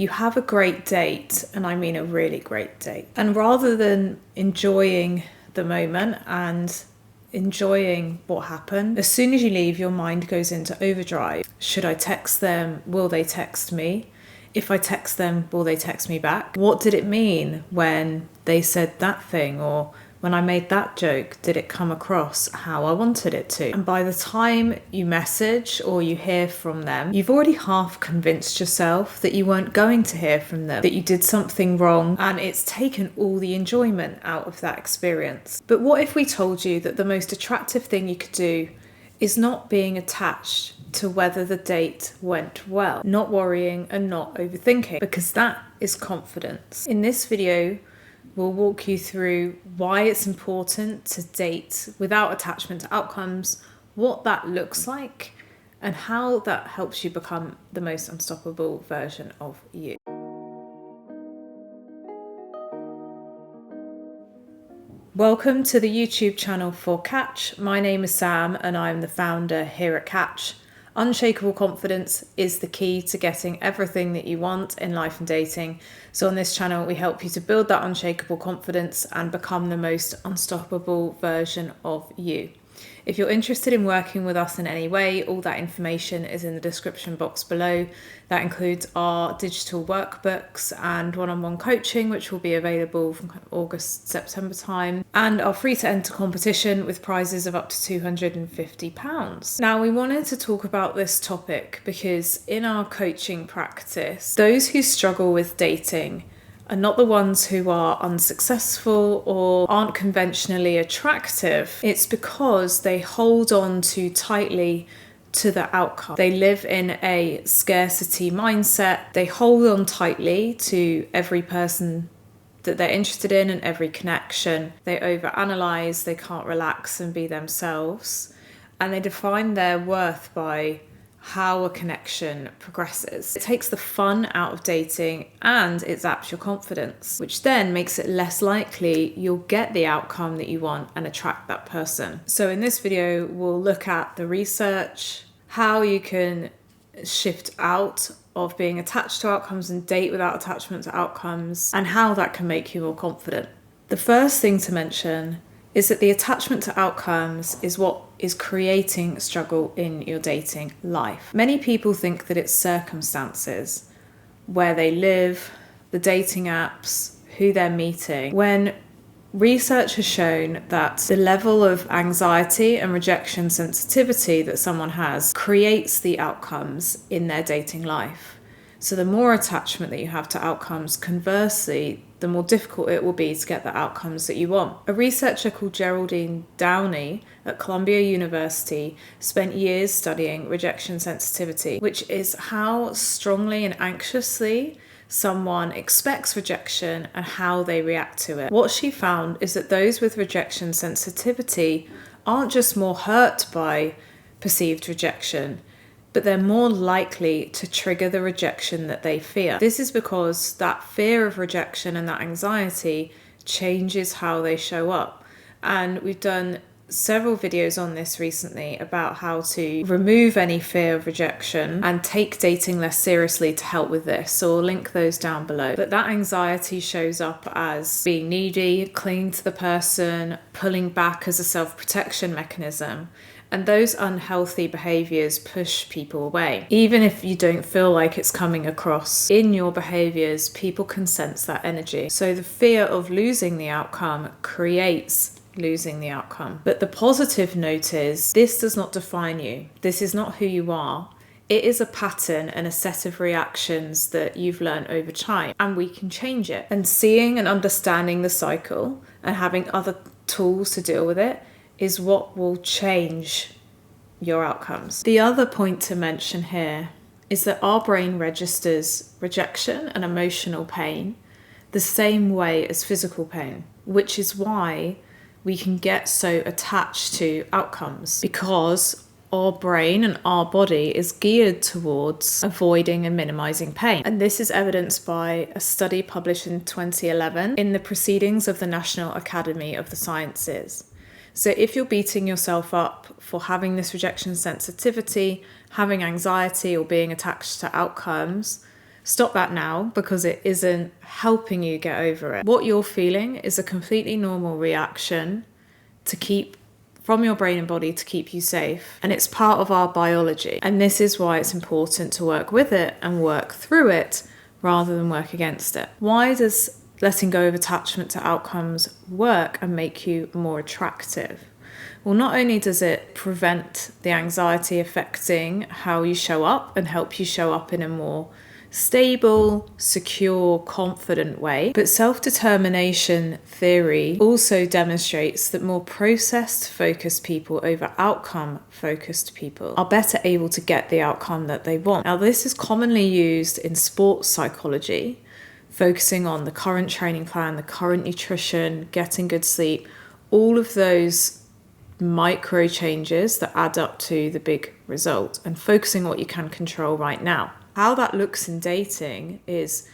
You have a great date, and I mean a really great date. And rather than enjoying the moment and enjoying what happened, as soon as you leave, your mind goes into overdrive. Should I text them? Will they text me? If I text them, will they text me back? What did it mean when they said that thing? Or when I made that joke, did it come across how I wanted it to? And by the time you message or you hear from them, you've already half convinced yourself that you weren't going to hear from them, that you did something wrong, and it's taken all the enjoyment out of that experience. But what if we told you that the most attractive thing you could do is not being attached to whether the date went well, not worrying and not overthinking, because that is confidence. In this video, we'll walk you through why it's important to date without attachment to outcomes, what that looks like, and how that helps you become the most unstoppable version of you. Welcome to the YouTube channel for Catch. My name is Sam and I'm the founder here at Catch. Unshakable confidence is the key to getting everything that you want in life and dating. So on this channel, we help you to build that unshakable confidence and become the most unstoppable version of you. If you're interested in working with us in any way, all that information is in the description box below. That includes our digital workbooks and one-on-one coaching, which will be available from August, September time, and our free to enter competition with prizes of up to £250. Now, we wanted to talk about this topic because in our coaching practice, those who struggle with dating are not the ones who are unsuccessful or aren't conventionally attractive. It's because they hold on too tightly to the outcome. They live in a scarcity mindset. They hold on tightly to every person that they're interested in and every connection. They overanalyze, they can't relax and be themselves. And they define their worth by how a connection progresses. It takes the fun out of dating and it zaps your confidence, which then makes it less likely you'll get the outcome that you want and attract that person. So in this video, we'll look at the research, how you can shift out of being attached to outcomes and date without attachment to outcomes, and how that can make you more confident. The first thing to mention is that the attachment to outcomes is what is creating struggle in your dating life. Many people think that it's circumstances, where they live, the dating apps, who they're meeting, when research has shown that the level of anxiety and rejection sensitivity that someone has creates the outcomes in their dating life. So the more attachment that you have to outcomes, conversely, the more difficult it will be to get the outcomes that you want. A researcher called Geraldine Downey at Columbia University spent years studying rejection sensitivity, which is how strongly and anxiously someone expects rejection and how they react to it. What she found is that those with rejection sensitivity aren't just more hurt by perceived rejection, but they're more likely to trigger the rejection that they fear. This is because that fear of rejection and that anxiety changes how they show up. And we've done several videos on this recently about how to remove any fear of rejection and take dating less seriously to help with this. So we'll link those down below. But that anxiety shows up as being needy, clinging to the person, pulling back as a self-protection mechanism. And those unhealthy behaviours push people away. Even if you don't feel like it's coming across in your behaviours, people can sense that energy. So the fear of losing the outcome creates losing the outcome. But the positive note is this does not define you. This is not who you are. It is a pattern and a set of reactions that you've learned over time, and we can change it. And seeing and understanding the cycle and having other tools to deal with it is what will change your outcomes. The other point to mention here is that our brain registers rejection and emotional pain the same way as physical pain, which is why we can get so attached to outcomes, because our brain and our body is geared towards avoiding and minimizing pain. And this is evidenced by a study published in 2011 in the Proceedings of the National Academy of the Sciences. So if you're beating yourself up for having this rejection sensitivity, having anxiety, or being attached to outcomes, Stop that now, because it isn't helping you get over it. What you're feeling is a completely normal reaction to keep from your brain and body to keep you safe. And it's part of our biology. And this is why it's important to work with it and work through it rather than work against it. Why does letting go of attachment to outcomes work and make you more attractive? Well, not only does it prevent the anxiety affecting how you show up and help you show up in a more stable, secure, confident way, but self-determination theory also demonstrates that more process-focused people over outcome-focused people are better able to get the outcome that they want. Now, this is commonly used in sports psychology, focusing on the current training plan, the current nutrition, getting good sleep, all of those micro changes that add up to the big result, and focusing on what you can control right now. How that looks in dating is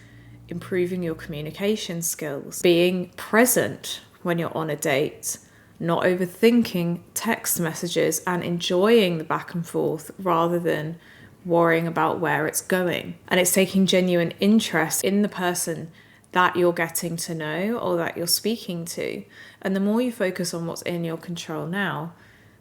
improving your communication skills, being present when you're on a date, not overthinking text messages, and enjoying the back and forth rather than worrying about where it's going. And it's taking genuine interest in the person that you're getting to know or that you're speaking to. And the more you focus on what's in your control now,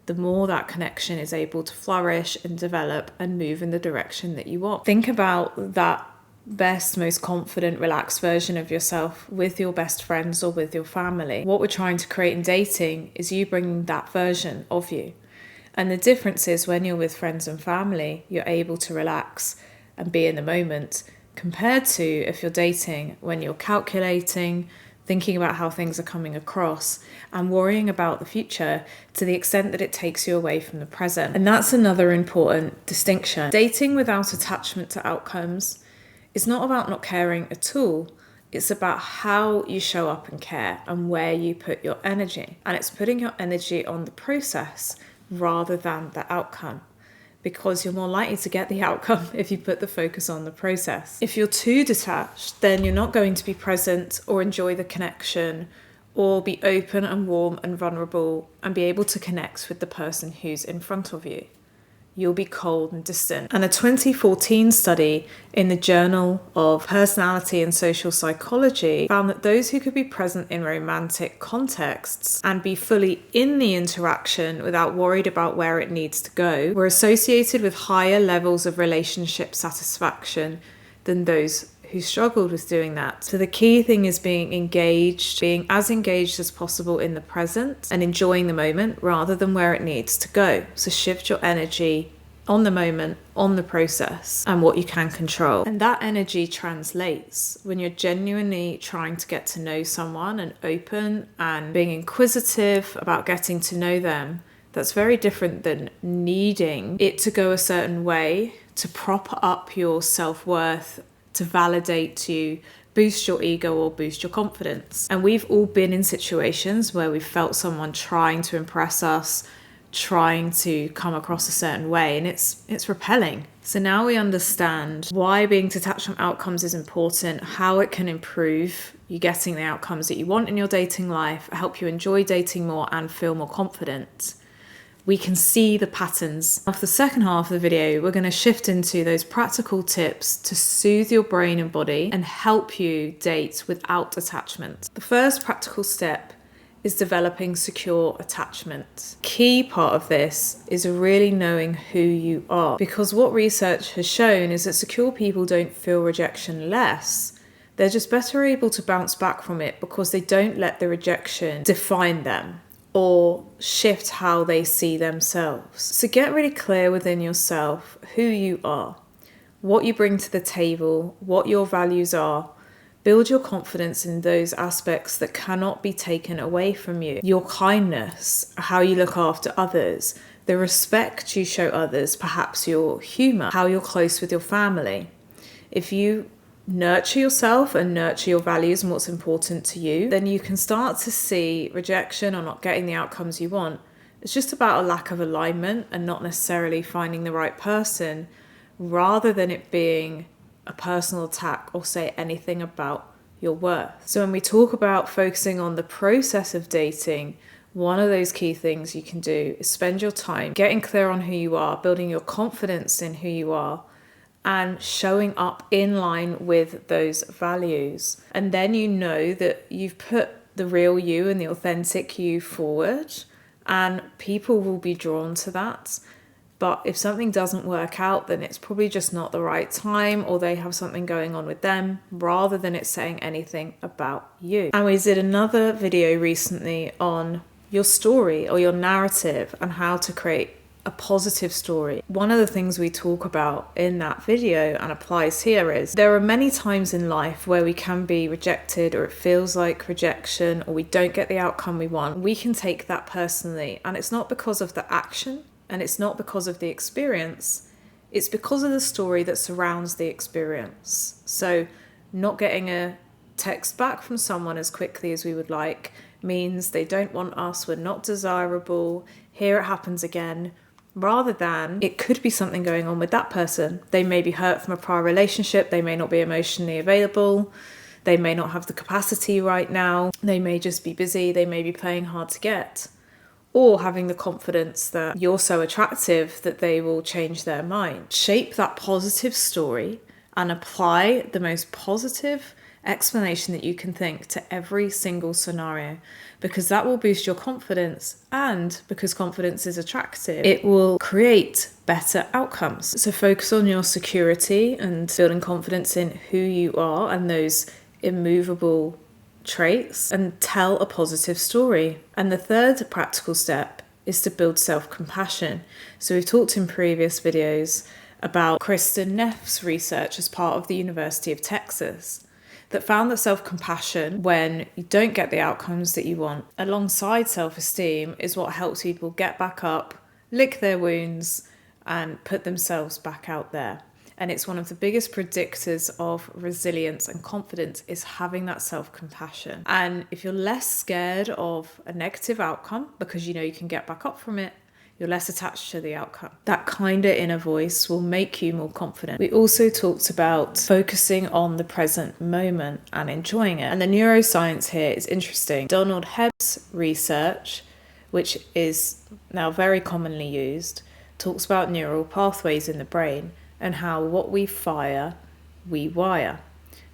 the more that connection is able to flourish and develop and move in the direction that you want. Think about that best, most confident, relaxed version of yourself with your best friends or with your family. What we're trying to create in dating is you bringing that version of you. And the difference is when you're with friends and family, you're able to relax and be in the moment, compared to if you're dating when you're calculating, thinking about how things are coming across, and worrying about the future to the extent that it takes you away from the present. And that's another important distinction. Dating without attachment to outcomes is not about not caring at all. It's about how you show up and care and where you put your energy. And it's putting your energy on the process rather than the outcome, because you're more likely to get the outcome if you put the focus on the process. If you're too detached, then you're not going to be present or enjoy the connection or be open and warm and vulnerable and be able to connect with the person who's in front of you. You'll be cold and distant. And a 2014 study in the Journal of Personality and Social Psychology found that those who could be present in romantic contexts and be fully in the interaction without worried about where it needs to go were associated with higher levels of relationship satisfaction than those who struggled with doing that. So the key thing is being engaged, being as engaged as possible in the present and enjoying the moment rather than where it needs to go. So shift your energy on the moment, on the process, and what you can control. And that energy translates when you're genuinely trying to get to know someone and open and being inquisitive about getting to know them. That's very different than needing it to go a certain way to prop up your self-worth, to validate you, boost your ego or boost your confidence. And we've all been in situations where we've felt someone trying to impress us, trying to come across a certain way, and it's repelling. So now we understand why being detached from outcomes is important, how it can improve you getting the outcomes that you want in your dating life, help you enjoy dating more and feel more confident. We can see the patterns. For the second half of the video, we're going to shift into those practical tips to soothe your brain and body and help you date without attachment. The first practical step is developing secure attachment. Key part of this is really knowing who you are, because what research has shown is that secure people don't feel rejection less. They're just better able to bounce back from it because they don't let the rejection define them or shift how they see themselves. So get really clear within yourself who you are, what you bring to the table, what your values are. Build your confidence in those aspects that cannot be taken away from you. Your kindness, how you look after others, the respect you show others, perhaps your humor, how you're close with your family. If you nurture yourself and nurture your values and what's important to you, then you can start to see rejection or not getting the outcomes you want. It's just about a lack of alignment and not necessarily finding the right person, rather than it being a personal attack or say anything about your worth. So when we talk about focusing on the process of dating, one of those key things you can do is spend your time getting clear on who you are, building your confidence in who you are, and showing up in line with those values. And then you know that you've put the real you and the authentic you forward, and people will be drawn to that. But if something doesn't work out, then it's probably just not the right time, or they have something going on with them, rather than it saying anything about you. And we did another video recently on your story or your narrative and how to create a positive story. One of the things we talk about in that video and applies here is there are many times in life where we can be rejected, or it feels like rejection, or we don't get the outcome we want. We can take that personally, and it's not because of the action, and it's not because of the experience, it's because of the story that surrounds the experience. So not getting a text back from someone as quickly as we would like means they don't want us, we're not desirable, here it happens again, rather than it could be something going on with that person. They may be hurt from a prior relationship, they may not be emotionally available, they may not have the capacity right now, they may just be busy, they may be playing hard to get, or having the confidence that you're so attractive that they will change their mind. Shape that positive story and apply the most positive explanation that you can think to every single scenario, because that will boost your confidence, and because confidence is attractive, it will create better outcomes. So focus on your security and building confidence in who you are and those immovable traits, and tell a positive story. And the third practical step is to build self-compassion. So we've talked in previous videos about Kristen Neff's research as part of the University of Texas that found that self-compassion, when you don't get the outcomes that you want, alongside self-esteem, is what helps people get back up, lick their wounds, and put themselves back out there. And it's one of the biggest predictors of resilience and confidence, is having that self-compassion. And if you're less scared of a negative outcome because you know you can get back up from it, you're less attached to the outcome. That kinder inner voice will make you more confident. We also talked about focusing on the present moment and enjoying it. And the neuroscience here is interesting. Donald Hebb's research, which is now very commonly used, talks about neural pathways in the brain and how what we fire, we wire.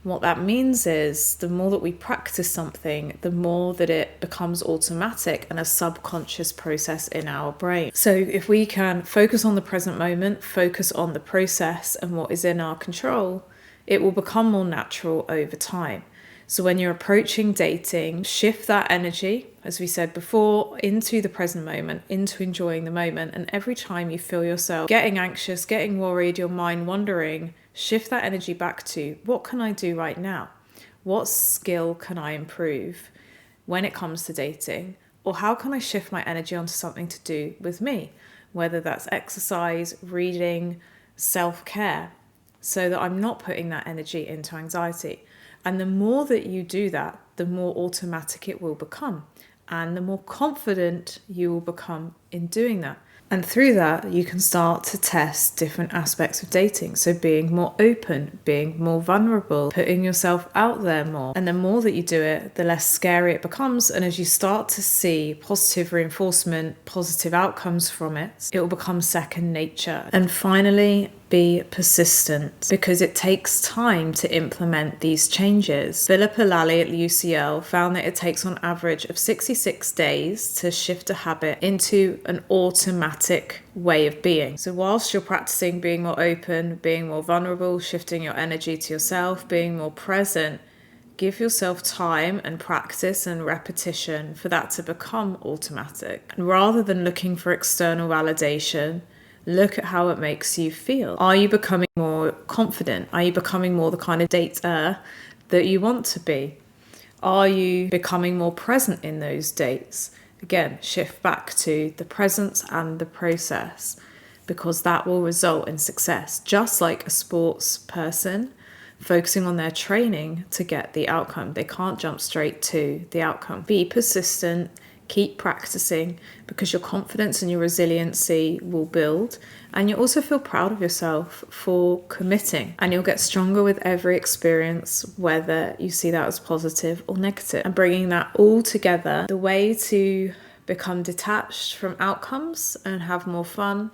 And what that means is the more that we practice something, the more that it becomes automatic and a subconscious process in our brain. So if we can focus on the present moment, focus on the process and what is in our control, it will become more natural over time. So when you're approaching dating, shift that energy, as we said before, into the present moment, into enjoying the moment. And every time you feel yourself getting anxious, getting worried, your mind wandering, shift that energy back to, what can I do right now? What skill can I improve when it comes to dating? Or how can I shift my energy onto something to do with me? Whether that's exercise, reading, self-care, so that I'm not putting that energy into anxiety. And the more that you do that, the more automatic it will become, and the more confident you will become in doing that. And through that, you can start to test different aspects of dating. So being more open, being more vulnerable, putting yourself out there more. And the more that you do it, the less scary it becomes. And as you start to see positive reinforcement, positive outcomes from it, it will become second nature. And finally, be persistent, because it takes time to implement these changes. Philippa Lally at UCL found that it takes on average of 66 days to shift a habit into an automatic way of being. So whilst you're practicing being more open, being more vulnerable, shifting your energy to yourself, being more present, give yourself time and practice and repetition for that to become automatic. And rather than looking for external validation, look at how it makes you feel. Are you becoming more confident? Are you becoming more the kind of dater that you want to be? Are you becoming more present in those dates? Again, shift back to the presence and the process, because that will result in success. Just like a sports person focusing on their training to get the outcome. They can't jump straight to the outcome. Be persistent. Keep practicing, because your confidence and your resiliency will build, and you'll also feel proud of yourself for committing, and you'll get stronger with every experience, whether you see that as positive or negative. And bringing that all together, the way to become detached from outcomes and have more fun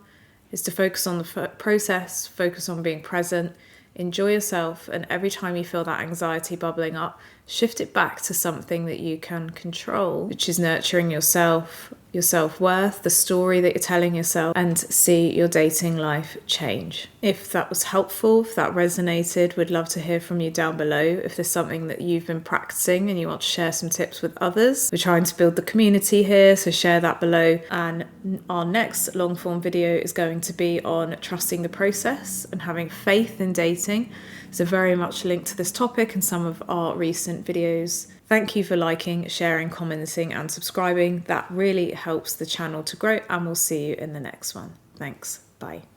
is to focus on the process, focus on being present, enjoy yourself, and every time you feel that anxiety bubbling up, shift it back to something that you can control, which is nurturing yourself, your self-worth, the story that you're telling yourself, and see your dating life change. If that was helpful, if that resonated, we'd love to hear from you down below. If there's something that you've been practicing and you want to share some tips with others, we're trying to build the community here, so share that below. And our next long form video is going to be on trusting the process and having faith in dating. So very much linked to this topic and some of our recent videos. Thank you for liking, sharing, commenting and subscribing. That really helps the channel to grow, and we'll see you in the next one. Thanks. Bye.